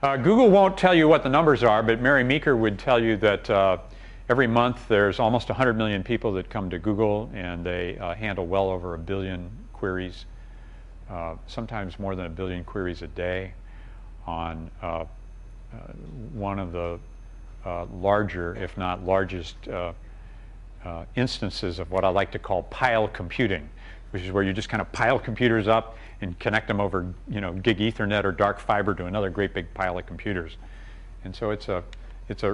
Google won't tell you what the numbers are, but Mary Meeker would tell you that every month there's almost 100 million people that come to Google, and they handle well over 1 billion queries, sometimes more than 1 billion queries a day on one of the larger, if not largest, instances of what I like to call pile computing, which is where you just kind of pile computers up and connect them over, gig Ethernet or dark fiber to another great big pile of computers. And so it's a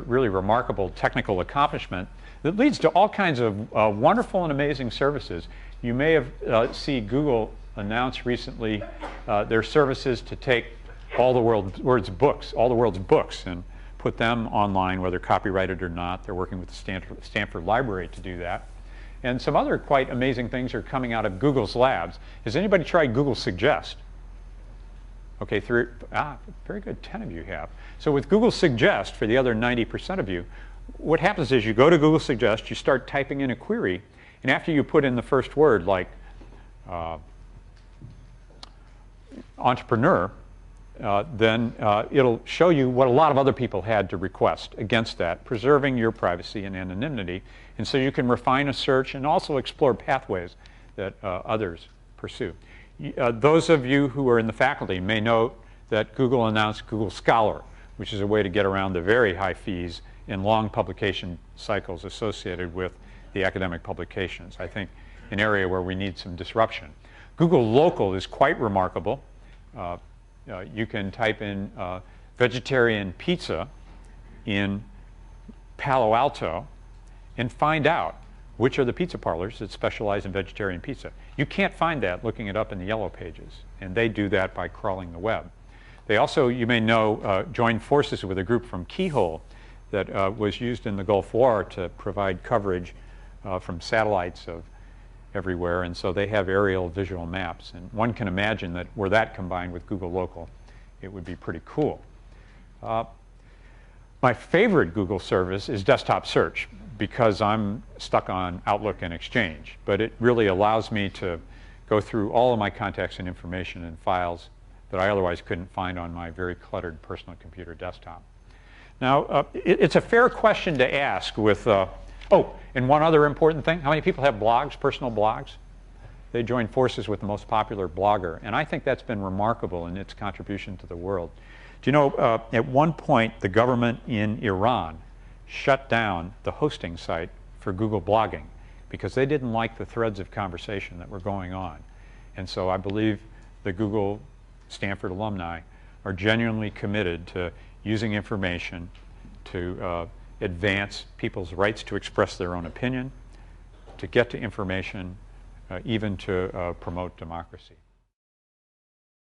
really remarkable technical accomplishment that leads to all kinds of wonderful and amazing services. You may have seen Google announce recently their services to take all the world's books, and put them online, whether copyrighted or not. They're working with the Stanford Library to do that. And some other quite amazing things are coming out of Google's labs. Has anybody tried Google Suggest? Okay, very good, 10 of you have. So with Google Suggest, for the other 90% of you, what happens is you go to Google Suggest, you start typing in a query, and after you put in the first word, like entrepreneur, then it'll show you what a lot of other people had to request against that, preserving your privacy and anonymity. And so you can refine a search and also explore pathways that others pursue. Those of you who are in the faculty may note that Google announced Google Scholar, which is a way to get around the very high fees and long publication cycles associated with the academic publications. I think an area where we need some disruption. Google Local is quite remarkable. You can type in vegetarian pizza in Palo Alto and find out which are the pizza parlors that specialize in vegetarian pizza. You can't find that looking it up in the yellow pages, and they do that by crawling the web. They also, you may know, joined forces with a group from Keyhole that was used in the Gulf War to provide coverage from satellites of everywhere, and so they have aerial visual maps, and one can imagine that were that combined with Google Local, it would be pretty cool. My favorite Google service is desktop search, because I'm stuck on Outlook and Exchange, but it really allows me to go through all of my contacts and information and files that I otherwise couldn't find on my very cluttered personal computer desktop. Now, it's a fair question to ask with oh, and one other important thing, how many people have blogs, personal blogs? They join forces with the most popular blogger, and I think that's been remarkable in its contribution to the world. Do you know, at one point, the government in Iran shut down the hosting site for Google blogging because they didn't like the threads of conversation that were going on. And so I believe the Google Stanford alumni are genuinely committed to using information to advance people's rights to express their own opinion, to get to information, even to promote democracy.